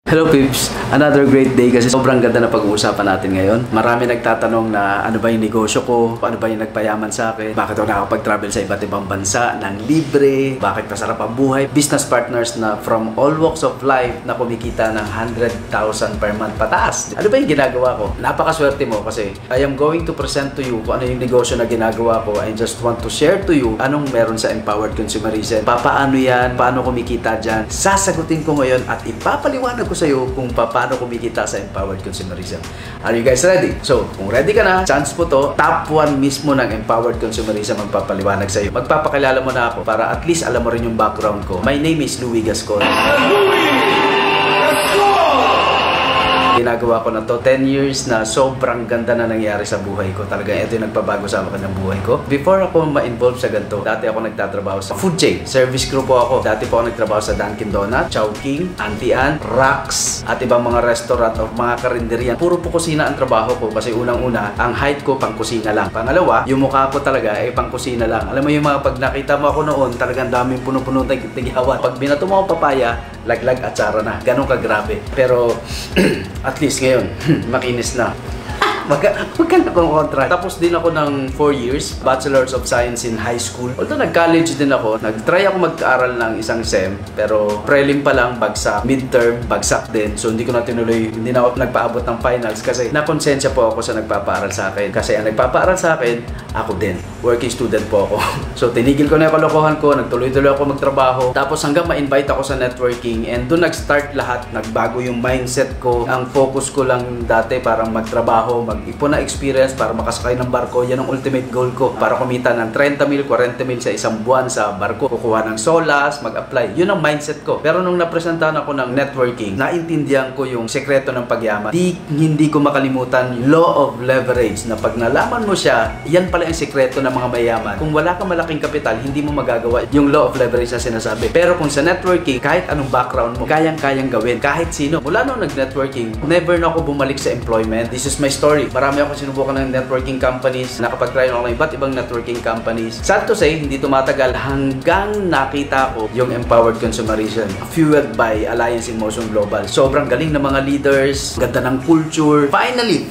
Hello Pips! Another great day kasi sobrang ganda na pag-uusapan natin ngayon. Marami nagtatanong na ano ba yung negosyo ko, ano ba yung nagpayaman sa akin, bakit ako nakakapag-travel sa iba't ibang bansa ng libre, bakit masarap ang buhay. Business partners na from all walks of life na kumikita ng 100,000 per month pataas. Ano ba yung ginagawa ko? Napakaswerte mo kasi I am going to present to you kung ano yung negosyo na ginagawa ko. I just want to share to you anong meron sa Empowered Consumerism. Paano yan? Paano kumikita dyan? Sasagutin ko ngayon at ipapaliwanag ko sa iyo kung paano kumikita sa Empowered Consumerism. Are you guys ready? So, kung ready ka na, chance po to, top 1 mismo ng Empowered Consumerism ang papaliwanag sa iyo. Magpapakilala mo na ako para at least alam mo rin yung background ko. My name is Louie Gascon. Ginagawa ko na to 10 years na sobrang ganda na nangyari sa buhay ko. Talaga ito yung nagpabago sa akin ng buhay ko. Before ako ma-involve sa ganito, dati ako nagtatrabaho sa food chain. Service crew po ako. Dati po ako nagtrabaho sa Dunkin Donuts, Chowking, Auntie Ann, Rax, at ibang mga restaurant o mga karinderian. Puro po kusina ang trabaho ko kasi unang-una, ang height ko pang kusina lang. Pangalawa, yung mukha ko talaga ay pang kusina lang. Alam mo yung mga pag nakita mo ako noon, talagang daming puno-puno tigyawan. Pag binato mo ako papaya, laglag at tsara na. Ganun ka grabe. Pero at least ngayon, makinis na. Magkano kong contract. Tapos din ako ng 4 years, Bachelor's of Science in high school. Although nag-college din ako, nag-try ako mag-aaral ng isang SEM, pero prelim pa lang, bagsak. Midterm, bagsak din. So hindi ko na tinuloy, hindi na ako nagpaabot ng finals kasi nakonsensya po ako sa nagpapaaral sa akin. Kasi ang nagpapaaral sa akin, ako din. Working student po ako. So tinigil ko na yung kalokohan ko, nagtuloy-tuloy ako magtrabaho. Tapos hanggang ma-invite ako sa networking and doon nag-start lahat. Nagbago yung mindset ko. Ang focus ko lang dati parang magtrabaho, mag-ipon na experience para makasakay ng barko. Yan ang ultimate goal ko. Para kumita ng 30 mil, 40 mil sa isang buwan sa barko. Kukuha ng solas, mag-apply. Yun ang mindset ko. Pero nung napresentahan ako ng networking, naintindihan ko yung sekreto ng pagyaman. Hindi ko makalimutan law of leverage na pag nalaman mo siya, yan pala ang sekreto ng mga mayaman. Kung wala kang malaking kapital, hindi mo magagawa yung law of leverage na sinasabi. Pero kung sa networking, kahit anong background mo, kayang-kayang gawin. Kahit sino. Mula nung nag-networking, never na ako bumalik sa employment. This is my story. Marami ako sinubukan ng networking companies. Nakapag-try ako ng iba't ibang networking companies. Sad to say, hindi tumatagal hanggang nakita ko yung Empowered Consumerism. Fueled by Alliance in Motion Global. Sobrang galing ng mga leaders. Ganda ng culture. Finally,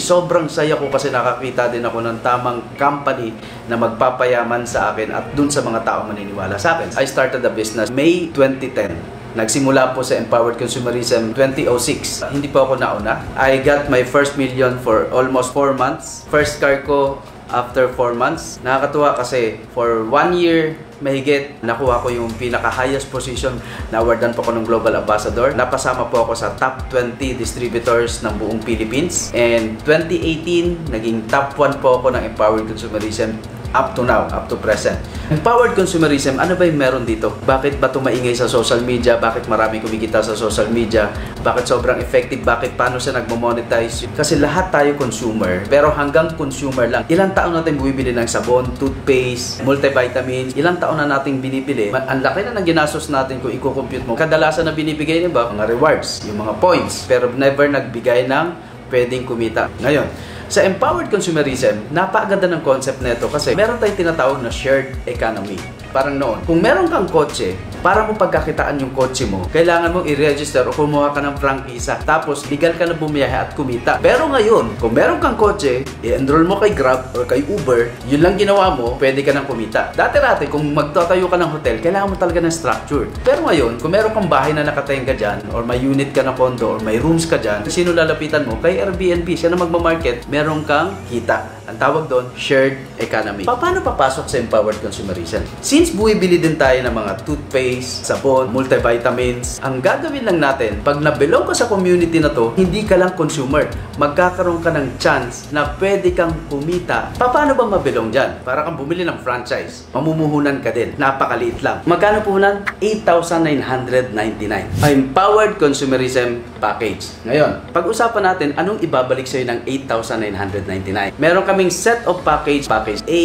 sobrang saya ko kasi nakakita din ako ng tamang company na magpapayaman sa akin at dun sa mga taong maniniwala sa akin. I started the business May 2010. Nagsimula po sa Empowered Consumerism 2006. Hindi po ako nauna. I got my first million for almost 4 months. First car ko after 4 months. Nakakatuwa kasi for 1 year mahigit, nakuha ko yung pinaka-highest position. Na-awardan po ako ng Global Ambassador. Napasama po ako sa top 20 distributors ng buong Philippines. And 2018, naging top 1 po ako ng Empowered Consumerism up to now, up to present. Empowered Consumerism, ano ba yung meron dito? Bakit ba tumaingay sa social media? Bakit marami kumikita sa social media? Bakit sobrang effective? Bakit paano siya nagmo-monetize? Kasi lahat tayo consumer, pero hanggang consumer lang. Ilang taon natin bumibili ng sabon, toothpaste, multivitamins? Ilang taon na natin binibili? Ang laki na ng ginastos natin kung i-compute mo. Kadalasan na binibigay niya ba? Mga rewards, yung mga points, pero never nagbigay ng pwedeng kumita. Ngayon, sa Empowered Consumerism, napakaganda ng concept nito kasi meron tayong tinatawag na shared economy. Parang noon, kung meron kang kotse, para mo pagkakitaan yung kotse mo, kailangan mong i-register o kumuha ka ng prangkisa. Tapos, legal ka na bumiyahe at kumita. Pero ngayon, kung meron kang kotse, i-enroll mo kay Grab or kay Uber, yun lang ginawa mo, pwede ka nang kumita. Dati-dati, kung magtatayo ka ng hotel, kailangan mo talaga ng structure. Pero ngayon, kung meron kang bahay na nakatenga dyan, or may unit ka na condo, or may rooms ka dyan, sino lalapitan mo? Kay Airbnb, siya na magmamarket, meron kang kita. Ang tawag doon, shared economy. Paano papasok sa Empowered Consumerism? Since buwibili din tayo ng mga toothpaste, sabon, multivitamins, ang gagawin lang natin, pag nabilong ka sa community na to, hindi ka lang consumer. Magkakaroon ka ng chance na pwede kang kumita. Paano ba mabilong dyan? Para kang bumili ng franchise. Mamumuhunan ka din. Napakaliit lang. Magkano puhunan? 8,999. Empowered Consumerism Package. Ngayon, pag-usapan natin anong ibabalik sa'yo ng 8,999. Meron kaming set of package A,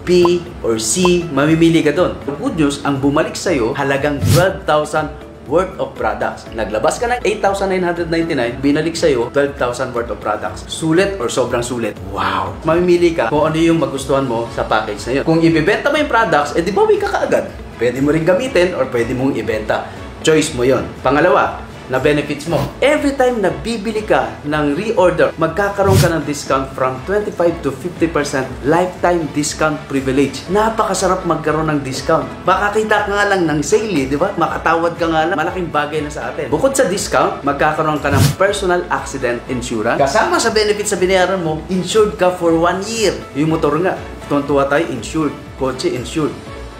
B, or C, mamimili ka doon. The good news, ang bumalik sa'yo, halagang 12,000 worth of products. Naglabas ka ng 8,999, binalik sa'yo 12,000 worth of products. Sulit or sobrang sulit? Wow! Mamimili ka kung ano yung magustuhan mo sa package na yun. Kung ibibenta mo yung products, di bawi ka kaagad. Pwede mo rin gamitin or pwede mong ibenta. Choice mo yon. Pangalawa, na benefits mo. Every time na bibili ka ng reorder, magkakaroon ka ng discount from 25 to 50% lifetime discount privilege. Napakasarap magkaroon ng discount. Makakita ka nga lang ng sale, di ba? Makatawad ka nga lang. Malaking bagay na sa atin. Bukod sa discount, magkakaroon ka ng personal accident insurance. Kasama sa benefits sa binayaran mo, insured ka for 1 year. Yung motor nga, tuntua tayo, insured. Kotse, insured.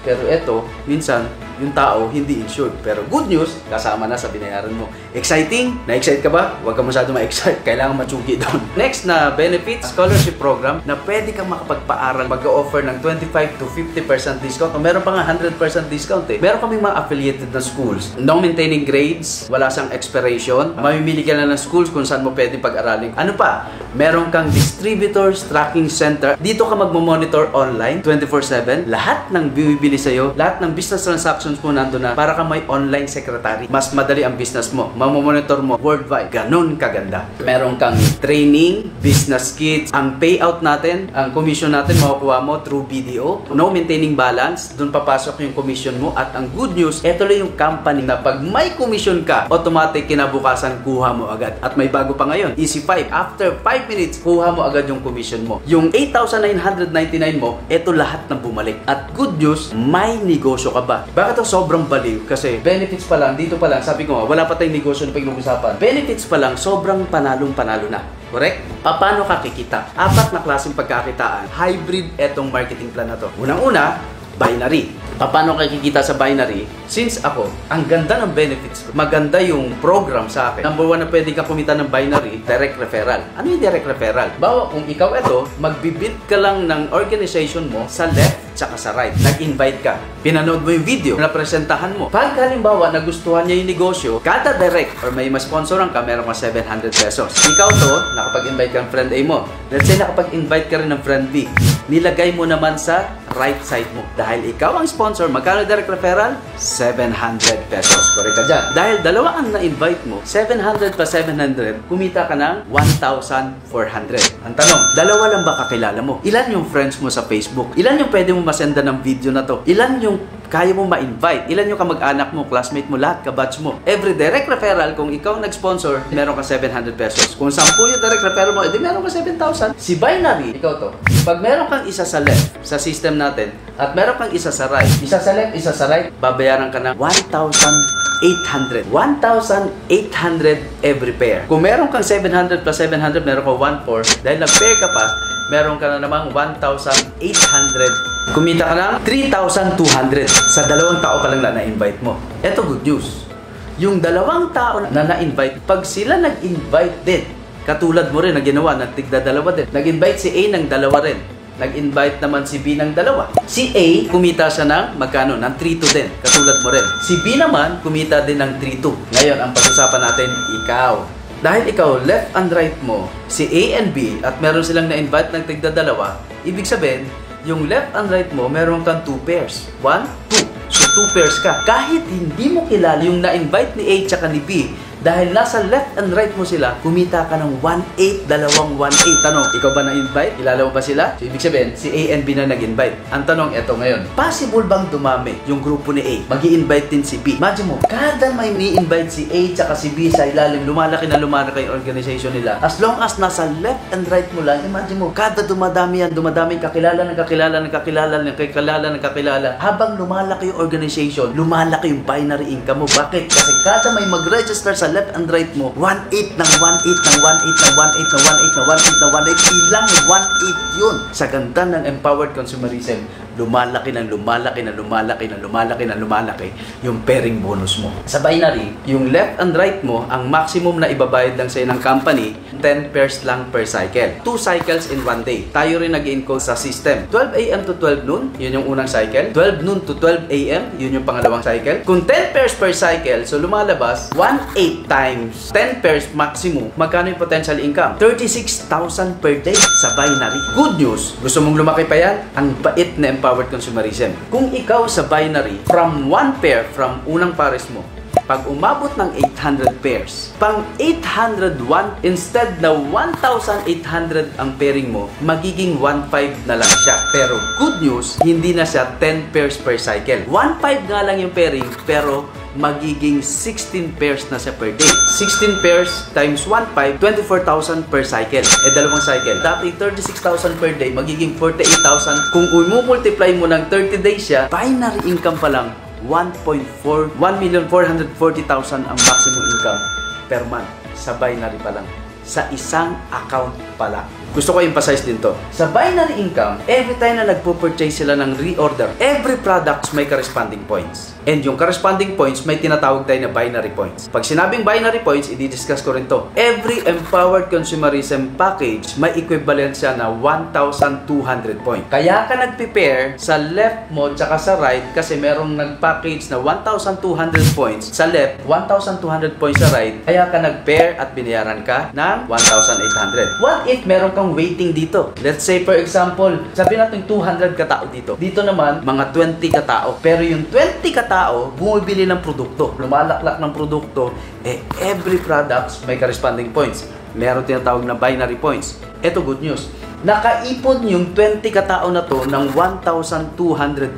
Pero eto, minsan, yung tao hindi insured. Pero good news, kasama na sa binayaran mo. Exciting? Na-excite ka ba? Huwag ka masyado ma-excite. Kailangan matsugi doon. Next na benefits, scholarship program na pwede kang makapagpaaral. Mag-offer ng 25 to 50% discount. O meron pa nga 100% discount eh. Meron kaming mga affiliated na schools. No maintaining grades, wala siyang expiration. Mamimili ka na ng schools kung saan mo pwede pag-aralin. Ano pa? Meron kang distributors tracking center. Dito ka magmo-monitor online 24/7. Lahat ng bibili sa'yo, lahat ng business transactions mo nandun na para ka may online secretary. Mas madali ang business mo. Mamomonitor mo worldwide. Ganon kaganda. Meron kang training, business kits. Ang payout natin, ang commission natin, makukuha mo through BDO. No maintaining balance. Doon papasok yung commission mo. At ang good news, ito lang yung company na pag may commission ka, automatic kinabukasan, kuha mo agad. At may bago pa ngayon, Easy 5. After 5 minutes, kuha mo agad yung commission mo. Yung 8,999 mo, ito lahat ng bumalik. At good news, may negosyo ka ba? Bakit ito sobrang baliw? Kasi benefits pa lang, dito pa lang, sabi ko nga, wala pa tayong negosyo na pag-uusapan. Benefits pa lang, sobrang panalong-panalo na. Correct? Paano ka kikita? 4 na klaseng pagkakitaan. Hybrid etong marketing plan na to. Unang-una, binary. Paano ka kikita sa binary? Since ako, ang ganda ng benefits ko, maganda yung program sa akin. Number 1 na pwede ka kumita ng binary, direct referral. Ano yung direct referral? Bawa kung ikaw ito, magbibid ka lang ng organization mo sa left tsaka sa right. Nag-invite ka. Pinanood mo yung video, napresentahan mo. Pag halimbawa, nagustuhan niya yung negosyo, kada direct or may masponsoran ka, meron ka 700 pesos. Ikaw to, nakapag-invite ka ng friend A mo. Let's say nakapag-invite ka rin ng friend B. Nilagay mo naman sa right side mo. Dahil ikaw ang sponsor, magkano direct referral? 700 pesos. Correct ka dyan. Dahil dalawa ang na-invite mo, 700 plus 700, kumita ka ng 1,400. Ang tanong, dalawa lang ba kakilala mo? Ilan yung friends mo sa Facebook? Ilan yung pwede mo masenda ng video na to? Ilan yung kaya mo ma-invite? Ilan yung kamag-anak mo, classmate mo, lahat, kabatch mo? Every direct referral, kung ikaw nag-sponsor, meron ka 700 pesos. Kung 10 yung direct referral mo, edi meron ka 7,000. Si binary, ikaw to. Pag meron kang isa sa left, sa system natin, at meron kang isa sa right, isa sa left, isa sa right, babayaran ka ng 1,800. 1,800 every pair. Kung meron kang 700 plus 700, meron ka 1,400. Dahil nag-pair ka pa, meron ka na namang 1,800. Kumita ka ng 3,200 sa dalawang tao pa lang na na-invite mo. Ito good news. Yung dalawang tao na na-invite, pag sila nag-invite din, katulad mo rin na ginawa, nagtigda-dalawa din. Nag-invite si A ng dalawa rin. Nag-invite naman si B ng dalawa. Si A, kumita siya ng magkano? Ng 3,200 din. Katulad mo rin. Si B naman, kumita din ng 3,200. Ngayon, ang pag-usapan natin, ikaw. Dahil ikaw, left and right mo, si A and B, at meron silang na-invite ng tigda-dalawa, ibig sabihin, yung left and right mo, meron kang 2 pairs. 1, 2. So, 2 pairs ka. Kahit hindi mo kilala yung na-invite ni A tsaka ni B, dahil nasa left and right mo sila, kumita ka ng 1,800, dalawang 1,800. Tanong, ikaw ba na-invite? Kilala mo ba sila? So, ibig sabihin, si A and B na nag-invite. Ang tanong, eto ngayon, possible bang dumami yung grupo ni A? Mag-i-invite din si B. Imagine mo, kada may ni-invite si A tsaka si B sa ilalim, lumalaki na lumalaki yung organization nila. As long as nasa left and right mo lang, imagine mo, kada dumadami yan, dumadami kakilala ng kakilala ng kakilala ng kakilala ng kakilala. Habang lumalaki yung organization, lumalaki yung binary income mo. Bakit? Kasi kada may mag-register sa left and right mo, 1,800 ng 1,800 ng 1,800 ng 1,800 ng 1,800 ng 1,800 ng 1,800, ilang 1,800 yun. Sa ganda ng empowered consumerism, lumalaki ng lumalaki ng lumalaki ng lumalaki ng lumalaki yung pairing bonus mo. Sa binary, yung left and right mo, ang maximum na ibabayad lang sa'yo ng company, 10 pairs lang per cycle. 2 cycles in 1 day. Tayo rin nag-encode sa system. 12 AM to 12 noon, yun yung unang cycle. 12 noon to 12 AM, yun yung pangalawang cycle. Kung 10 pairs per cycle, so lumalabas, 1,800 times 10 pairs maximum, magkano yung potential income? 36,000 per day sa binary. Good news, gusto mong lumaki pa yan? Ang bait na empowered consumerism. Kung ikaw sa binary, from 1 pair, from unang pares mo, pag umabot ng 800 pairs, pang 801, instead na 1,800 ang pairing mo, magiging 1,500 na lang siya. Pero good news, hindi na siya 10 pairs per cycle. 1,500 nga lang yung pairing, pero magiging 16 pairs na siya per day. 16 pairs times 1.5, 24,000 per cycle. Dalawang cycle. Dati 36,000 per day, magiging 48,000. Kung multiply mo ng 30 days siya, binary income pa lang 1.4, 1,440,000 ang maximum income per month sa binary pa lang. Sa isang account pa lang. Gusto ko emphasize din to. Sa binary income, every time na nagpo-purchase sila ng reorder, every products may corresponding points. And yung corresponding points, may tinatawag tayo na binary points. Pag sinabing binary points, i-discuss ko rin to. Every Empowered Consumerism package, may equivalent siya na 1,200 points. Kaya ka nag-prepare sa left mo tsaka sa right kasi merong nag-package na 1,200 points sa left, 1,200 points sa right. Kaya ka nag-pair at binayaran ka ng 1,800. What if meron kang waiting dito? Let's say for example, sabi natin 200 katao dito. Dito naman, mga 20 katao. Pero yung 20 katao, bumibili ng produkto. Lumalaklak ng produkto, every products may corresponding points. Meron tinatawag na binary points. Ito good news. Nakaipon yung 20 katao na to ng 1,200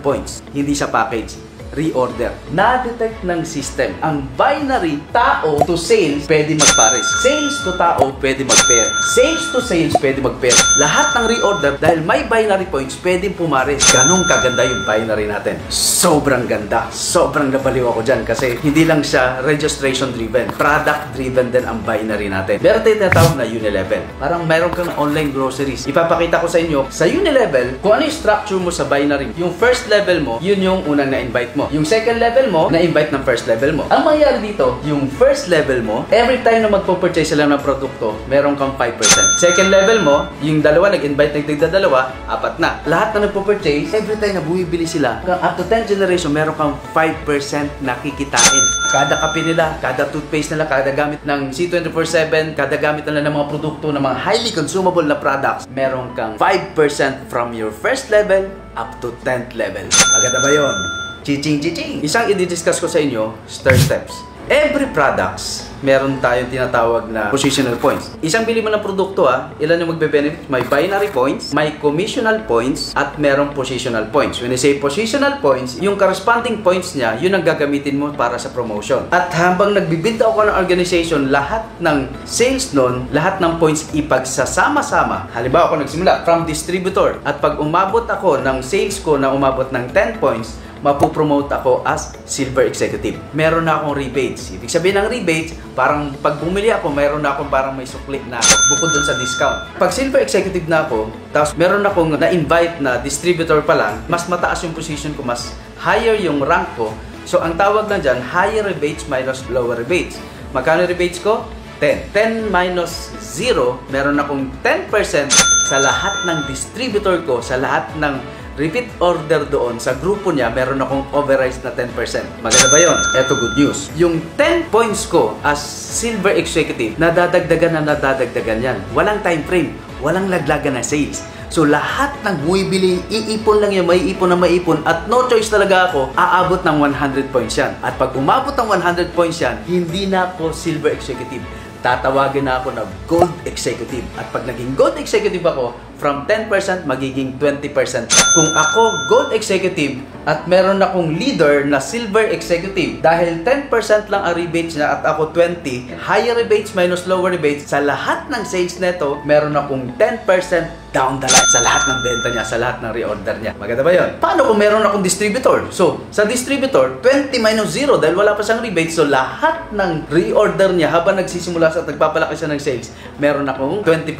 points. Hindi sa package. Reorder. Na-detect ng system. Ang binary tao to sales pwede magpares. Sales to tao pwede mag-pair. Sales to sales pwede mag-pair. Lahat ng reorder dahil may binary points pwedeng pumares. Ganong kaganda yung binary natin. Sobrang ganda. Sobrang nabaliw ako dyan kasi hindi lang siya registration driven. Product driven din ang binary natin. Meron tayo tinatawag na Unilevel. Parang meron kang online groceries. Ipapakita ko sa inyo sa Unilevel kung ano yung structure mo sa binary. Yung first level mo, yun yung unang na-invite mo. Yung second level mo, na-invite ng first level mo. Ang mangyari dito, yung first level mo, every time na magpo-purchase sila ng produkto, meron kang 5%. Second level mo, yung dalawa, nag-invite, nagdadalawa, 4 na. Lahat na nagpo-purchase, every time na bumibili sila, up to 10 generation, meron kang 5% na kikitain. Kada kape nila, kada toothpaste nila, kada gamit ng C24/7, kada gamit nila ng mga produkto, ng mga highly consumable na products, meron kang 5% from your first level up to 10th level. Maganda ba yun? Chiching! Isang i-discuss ko sa inyo, stir steps. Every products, meron tayong tinatawag na positional points. Isang bili mo ng produkto ilan yung magbe-benefit? May binary points, may commissional points, at merong positional points. When I say positional points, yung corresponding points niya, yun ang gagamitin mo para sa promotion. At habang nagbibuild ako ng organization, lahat ng sales nun, lahat ng points ipagsasama-sama. Halimbawa ako nagsimula from distributor, at pag umabot ako ng sales ko na umabot ng 10 points, mapupromote ako as Silver Executive. Meron na akong rebates. Ibig sabihin ng rebates, parang pag bumili ako, meron na akong parang may sukli na ako, bukod dun sa discount. Pag Silver Executive na ako, tapos meron akong na-invite na distributor pa lang, mas mataas yung position ko, mas higher yung rank ko. So, ang tawag na dyan, higher rebates minus lower rebates. Magkano rebates ko? 10. 10 minus 0, meron akong 10% sa lahat ng distributor ko, sa lahat ng repeat order doon sa grupo niya, meron akong overrides na 10%. Maganda ba yun? Eto good news. Yung 10 points ko as Silver Executive, nadadagdagan yan. Walang time frame, walang laglagan na sales. So lahat ng buibili, iipon lang yan, may ipon na maipon, at no choice talaga ako, aabot ng 100 points yan. At pag umabot ng 100 points yan, hindi na ako Silver Executive. Tatawagin na ako na Gold Executive. At pag naging Gold Executive ako, from 10% magiging 20%. Kung ako Gold Executive at meron akong leader na Silver Executive, dahil 10% lang ang rebates niya at ako 20, higher rebates minus lower rebates, sa lahat ng sales neto, meron akong 10% down the line sa lahat ng benta niya, sa lahat ng reorder niya. Maganda ba yun? Paano kung meron akong distributor? So, sa distributor, 20 minus 0 dahil wala pa siyang rebate. So, lahat ng reorder niya habang nagsisimula sa nagpapalaki siya ng sales, meron akong 20%.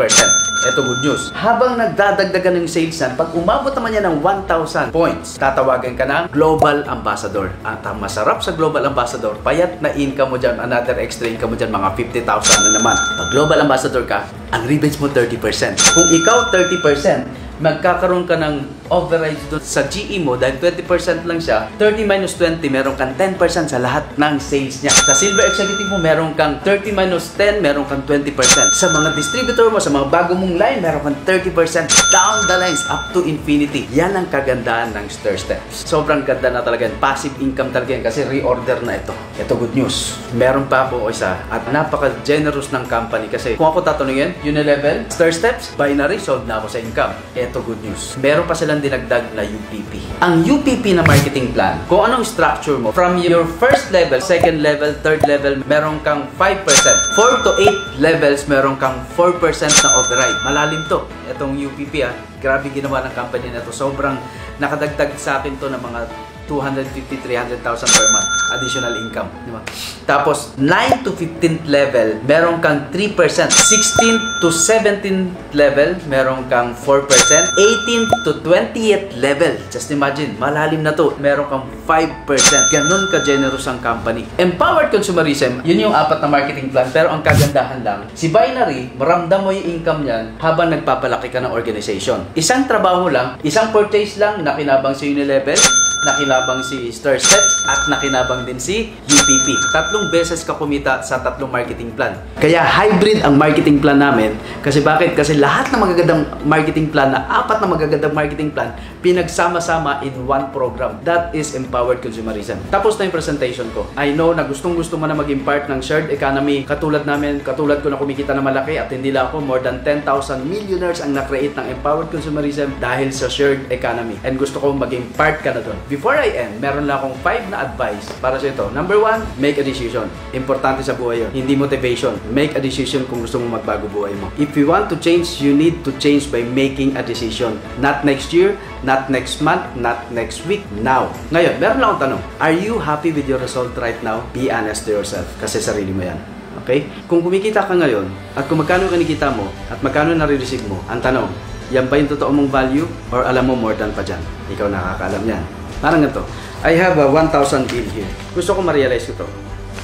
Ito good news. Habang nagdadagdagan ng sales yan, pag umabot naman niya ng 1,000 points, tatawagan ka ng Global Ambassador. At ang masarap sa Global Ambassador, payat na income mo dyan, another extra income mo dyan, mga 50,000 na naman. Pag Global Ambassador ka, ang rebates mo 30%. Kung ikaw 30%, magkakaroon ka ng overrides doon sa GE mo dahil 20% lang siya. 30 minus 20, meron kang 10% sa lahat ng sales niya. Sa Silver Executive mo, meron kang 30 minus 10, meron kang 20%. Sa mga distributor mo, sa mga bago mong line, meron kang 30% down the lines up to infinity. Yan ang kagandahan ng Stir Steps. Sobrang ganda na talaga. Passive income talaga yan kasi reorder na ito. Ito good news. Meron pa ako isa at napaka-generous ng company kasi kung ako tatanungin, Unilevel, Stir Steps, binary, sold na ako sa income. eto good news. Meron pa silang dinagdag na UPP. Ang UPP na marketing plan, kung anong structure mo, from your first level, second level, third level, meron kang 5%. 4 to 8 levels, meron kang 4% na override. Malalim to. Etong UPP grabe ginawa ng company na to. Sobrang nakadagdag sa akin to ng mga 250,000 300,000 per month additional income, di ba? Tapos 9 to 15th level, meron kang 3%. 16 to 17th level, meron kang 4%. 18 to 20th level, just imagine, malalim na to, meron kang 5%. Ganun ka-generous ang company. Empowered Consumerism, yun yung 4 na marketing plan, pero ang kagandahan lang, si Binary, maramdam mo yung income niyan habang nagpapalaki ka ng organization. Isang trabaho lang, isang purchase lang, nakinabang si Unilevel, nakinabang si Star Steps, at nakinabang din si UPP. 3 beses ka kumita sa 3 marketing plan. Kaya hybrid ang marketing plan namin. Kasi bakit? Kasi lahat ng magagandang marketing plan na 4 na magagandang marketing plan, pinagsama-sama in one program. That is Empowered Consumerism. Tapos na yung presentation ko. I know na gustong-gusto mo na maging part ng shared economy. Katulad namin, katulad ko na kumikita na malaki, at hindi lang ako, more than 10,000 millionaires ang na-create ng Empowered Consumerism dahil sa shared economy. And gusto ko maging part ka na doon. Before I end, meron lang akong 5 na advice para sa ito. Number 1, make a decision. Importante sa buhay yun. Hindi motivation. Make a decision kung gusto mo magbago buhay mo. If you want to change, you need to change by making a decision. Not next year, not next month, not next week, now. Ngayon, meron lang akong tanong. Are you happy with your result right now? Be honest to yourself. Kasi sarili mo yan. Okay? Kung kumikita ka ngayon, at kung magkano kinikita mo, at magkano nare-receive mo, ang tanong, yan ba yung totoo mong value? Or alam mo more than pa dyan? Ikaw nakakaalam yan. Parang ganito. I have a 1,000 bill here. Gusto ko ma-realize ko to.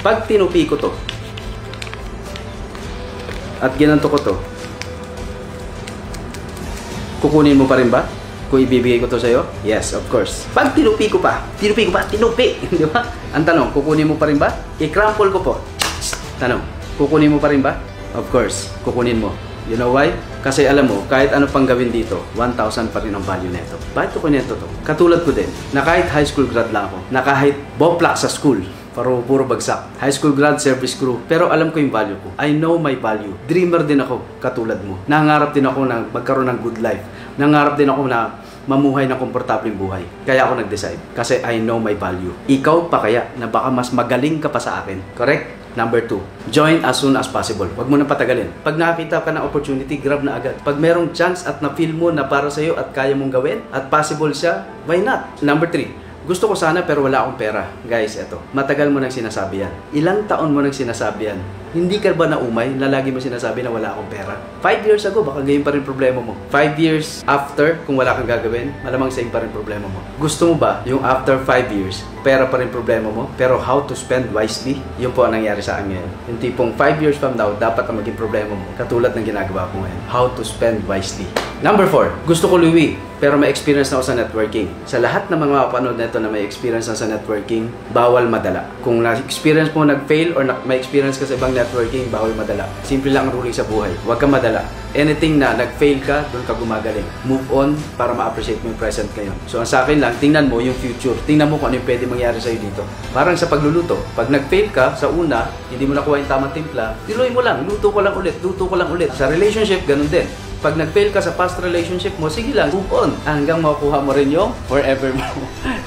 Pag tinupi ko to, at ginanto ko to, kukunin mo pa rin ba? Kung ibibigay ko to sa'yo? Yes, of course. Pag tinupi ko pa, di ba? Ang tanong, kukunin mo pa rin ba? I-crumple ko po. Tanong, kukunin mo pa rin ba? Of course, kukunin mo. You know why? Kasi alam mo, kahit ano pang gawin dito, 1,000 pa rin ang value neto. Bakit ko kineto to? Katulad ko din, na kahit high school grad lang ako, na kahit boplak sa school, puro bagsak. High school grad, service crew. Pero alam ko yung value ko. I know my value. Dreamer din ako, katulad mo. Nangarap din ako na magkaroon ng good life. Nangarap din ako na mamuhay ng komportableng buhay. Kaya ako nag-decide. Kasi I know my value. Ikaw pa kaya na baka mas magaling ka pa sa akin. Correct? Number 2, join as soon as possible. Huwag mo nang patagalin. Pag nakakita ka ng opportunity, grab na agad. Pag merong chance at na-feel mo na para sa'yo at kaya mong gawin at possible siya, why not? Number 3, gusto ko sana pero wala akong pera. Guys, eto. Matagal mo nang sinasabi yan. Ilang taon mo nang sinasabi yan? Hindi ka ba naumay na lagi mo sinasabi na wala akong pera? 5 years ago, baka ganyan pa rin problema mo. 5 years after, kung wala kang gagawin, malamang same pa rin problema mo. Gusto mo ba yung after 5 years, pera pa rin problema mo, pero how to spend wisely? Yun po ang nangyari sa akin ngayon. Yung tipong 5 years from now, dapat ang maging problema mo. Katulad ng ginagawa ko ngayon. How to spend wisely. Number 4, gusto ko Louis, pero may experience na ako sa networking. Sa lahat ng mga mapanood nito na may experience na sa networking, bawal madala. Kung na-experience mo nag-fail or may experience ka sa ibang networking, bawal madala. Simple lang ang ruling sa buhay. Huwag kang madala. Anything na nag-fail ka, doon ka gumagaling. Move on para ma-appreciate mo yung present ngayon. So, ang sa akin lang, tingnan mo yung future. Tingnan mo kung ano yung pwede mangyari sa'yo dito. Parang sa pagluluto. Pag nag-fail ka, sa una, hindi mo nakuha yung tamang timpla, tinuloy mo lang. Luto ko lang ulit. Sa relationship, ganun din. Pag nag-fail ka sa past relationship mo, sige lang, move on. Hanggang makuha mo rin yung forever mo.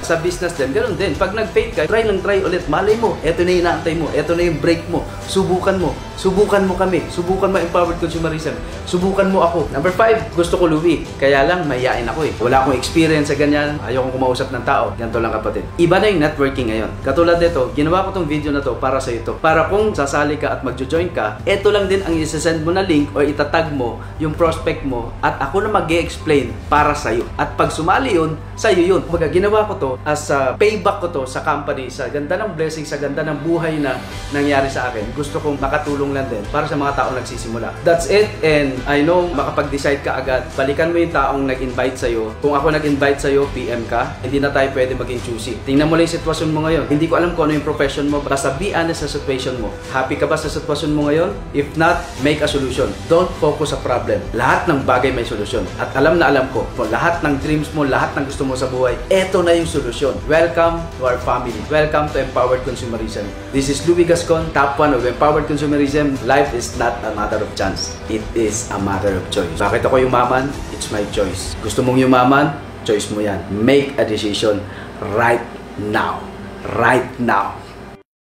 Sa business din, ganun din. Pag nag-fail ka, try ulit. Malay mo, eto na yung inaantay mo, eto na yung break mo. Subukan mo kami. Subukan mo Empowered Consumerism. Subukan mo ako. Number 5, gusto ko Louis. Kaya lang, mayayain ako eh. Wala akong experience sa ganyan. Ayokong kumausap ng tao. Ganito lang kapatid. Iba na yung networking ngayon. Katulad nito, ginawa ko tong video na to para sa ito. Para kung sasali ka at magjo-join ka, eto lang din ang isasend mo na link or itatag mo yung prospect mo at ako na mag-e-explain para sa'yo. At pag sumali yun, sa'yo yun. Kumbaga, ginawa ko to as a payback ko to sa company, sa ganda ng blessing, sa ganda ng buhay na nangyari sa akin. Gusto kong makatulong lang din para sa mga taong nagsisimula. That's it, and I know makapag-decide ka agad. Balikan mo yung taong nag-invite sa'yo. Kung ako nag-invite sa'yo, PM ka. Hindi na tayo pwede maging choosy. Tingnan mo lang yung sitwasyon mo ngayon. Hindi ko alam kung ano yung profession mo. Basta be honest sa situation mo. Happy ka ba sa sitwasyon mo ngayon? If not, make a solution. Don't focus sa problem. Lahat ng bagay may solusyon. At alam na alam ko, kung lahat ng dreams mo, lahat ng gusto mo sa buhay, eto na yung solusyon. solusyon. Welcome to our family. Welcome to Empowered Consumerism. This is Louis Gascon, top 1 of Empowered Consumerism. Life is not a matter of chance. It is a matter of choice. Bakit ako yumaman? It's my choice. Gusto mong yumaman? Choice mo yan. Make a decision right now. Right now.